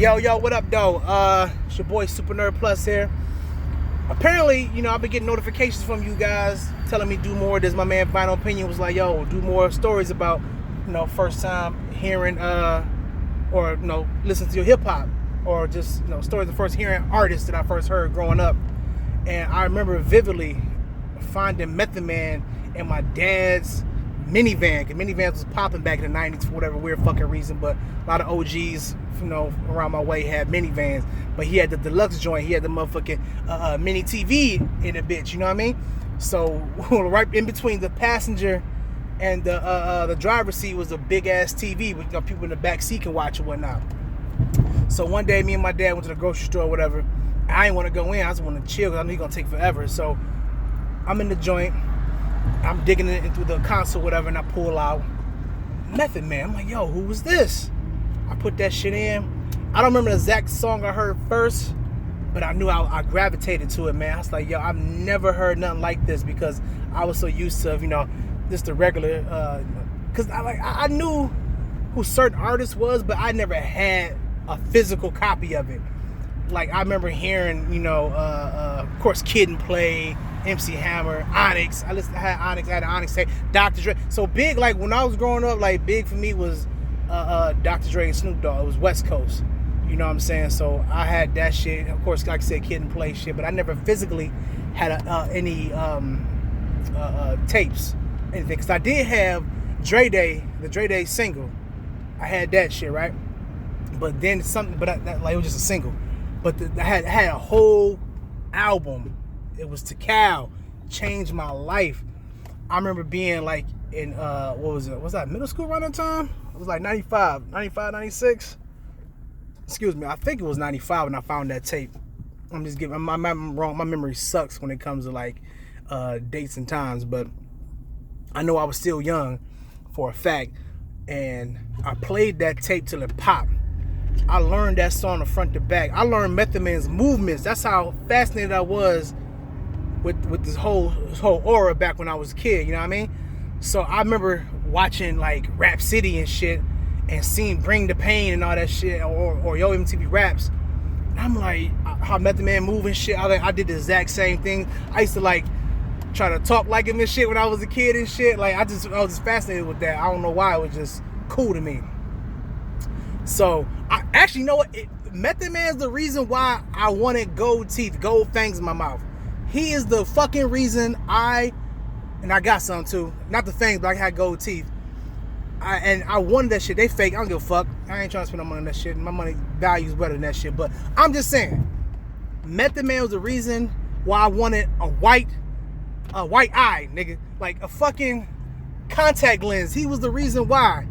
Yo, what up, though? It's your boy Super Nerd Plus here. Apparently, I've been getting notifications from you guys telling me do more. This my man Final Opinion was like, yo, do more stories about, first time hearing or listening to your hip hop, or just stories of first hearing artists that I first heard growing up. And I remember vividly finding Method Man in my dad's minivan, because minivans was popping back in the 90s for whatever weird fucking reason, but a lot of OGs around my way had minivans, but he had the deluxe joint. He had the motherfucking mini TV in the bitch, you know what I mean? So right in between the passenger and the driver's seat was a big ass TV with people in the back seat can watch and whatnot. So one day me and my dad went to the grocery store or whatever. I didn't want to go in, I just want to chill because I knew he gonna take forever. So I'm in the joint, I'm digging it through the console, whatever, and I pull out Method Man. I'm like, yo, who was this? I put that shit in. I don't remember the exact song I heard first, but I knew I gravitated to it, man. I was like, yo, I've never heard nothing like this, because I was so used to, just the regular, because I knew who certain artists was, but I never had a physical copy of it. Like, I remember hearing, of course, Kid and Play, MC Hammer, Onyx. I had Onyx, I had an Onyx tape, Dr. Dre. So big, like when I was growing up, like big for me was Dr. Dre and Snoop Dogg. It was West Coast. You know what I'm saying? So I had that shit. Of course, like I said, Kid and Play shit, but I never physically had any tapes, anything. Because I did have Dre Day, the Dre Day single. I had that shit, right? But then something, but it was just a single. But I had a whole album. It was Tikal, changed my life. I remember being like in, what was it? Was that middle school around that time? It was like 95, 96. Excuse me, I think it was 95 when I found that tape. I'm just giving, I'm wrong. My memory sucks when it comes to like dates and times, but I know I was still young for a fact. And I played that tape till it popped. I learned that song from front to back. I learned Method Man's movements. That's how fascinated I was with this whole aura back when I was a kid, you know what I mean? So I remember watching like Rap City and shit, and seeing Bring the Pain and all that shit, or Yo MTV Raps. And I'm like, how Method Man move and shit. I did the exact same thing. I used to like try to talk like him and shit when I was a kid and shit. Like I was just fascinated with that. I don't know why, it was just cool to me. So I actually, you know what? Method Man's the reason why I wanted gold teeth, gold fangs in my mouth. He is the fucking reason and I got some too. Not the fangs, but I had gold teeth. I wanted that shit. They fake. I don't give a fuck. I ain't trying to spend no money on that shit. My money value is better than that shit. But I'm just saying, Method Man was the reason why I wanted a white eye, nigga. Like a fucking contact lens. He was the reason why.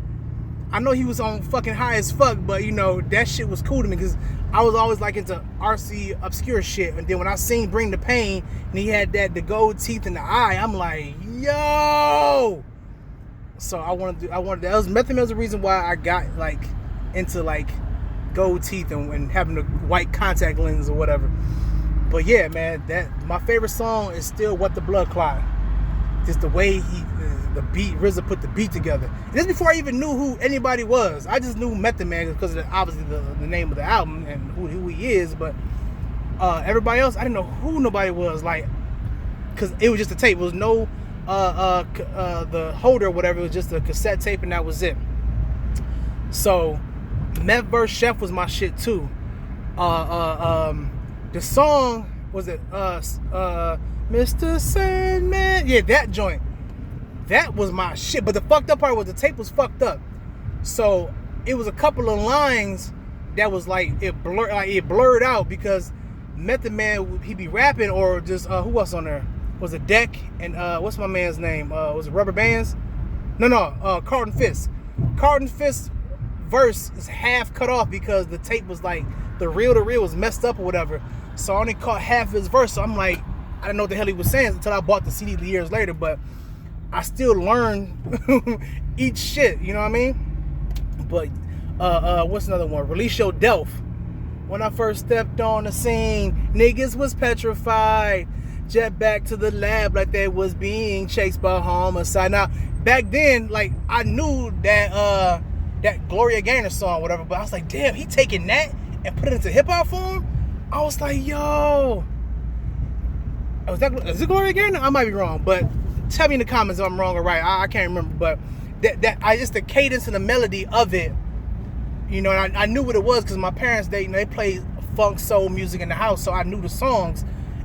I know he was on fucking high as fuck, but that shit was cool to me, because I was always like into RC obscure shit. And then when I seen Bring the Pain and he had the gold teeth in the eye, I'm like, yo. So I wanted that was Method Man was the reason why I got like into like gold teeth and having the white contact lens or whatever. But yeah, man, my favorite song is still What the Blood Clot. Just the way the beat, RZA put the beat together. And this before I even knew who anybody was. I just knew Method Man because of obviously the name of the album and who he is. But everybody else, I didn't know who nobody was. Like, because it was just a tape. It was no the holder or whatever. It was just a cassette tape, and that was it. So Meth vs. Chef was my shit too. The song was it Mr. Sandman? Yeah, that joint. That was my shit. But the fucked up part was the tape was fucked up. So it was a couple of lines that was like it blurred out, because Method Man, he be rapping, or just who else on there? Was it Deck and what's my man's name? Was it Rubber Bands? No, Carlton Fist. Carlton Fist verse is half cut off because the tape was like the reel was messed up or whatever. So I only caught half his verse. So I'm like, I didn't know what the hell he was saying until I bought the CD years later, but I still learned each shit, you know what I mean? But what's another one? Release Your Delph. When I first stepped on the scene, niggas was petrified. Jet back to the lab like they was being chased by homicide. Now, back then, like, I knew that Gloria Gaynor song, whatever, but I was like, damn, he taking that and put it into hip hop form, I was like, yo, is it Gloria again? I might be wrong, but tell me in the comments if I'm wrong or right. I can't remember, but I just the cadence and the melody of it, you know, and I knew what it was because my parents they played funk soul music in the house, so I knew the songs,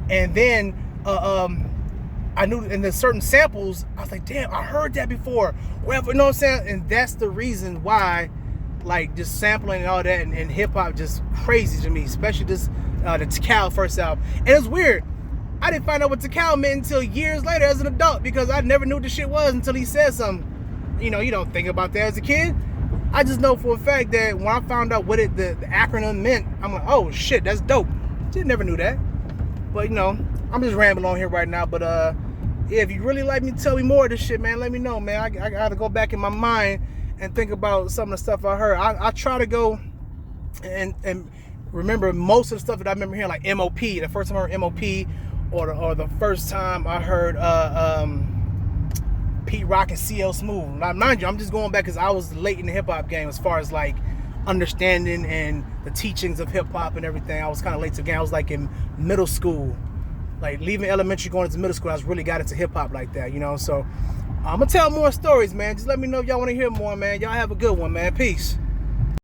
and then I knew in the certain samples, I was like, damn, I heard that before. Whatever, you know what I'm saying? And that's the reason why, like, just sampling and all that and hip hop just crazy to me, especially this the Tikal first album. And it's weird. I didn't find out what Tikal meant until years later as an adult because I never knew what the shit was until he said something. You know, you don't think about that as a kid. I just know for a fact that when I found out what the acronym meant, I'm like, oh shit, that's dope. Just never knew that. But you know, I'm just rambling on here right now. But yeah, if you really like me, tell me more of this shit, man. Let me know, man. I gotta go back in my mind and think about some of the stuff I heard. I try to go and remember most of the stuff that I remember hearing, like MOP. The first time I heard MOP, or the first time I heard Pete Rock and CL Smooth. Now, mind you, I'm just going back because I was late in the hip hop game as far as like understanding and the teachings of hip hop and everything. I was kind of late to the game. I was like in middle school, like leaving elementary going into middle school. I was really got into hip hop like that, you know. So I'm gonna tell more stories, man. Just let me know if y'all want to hear more, man. Y'all have a good one, man. Peace.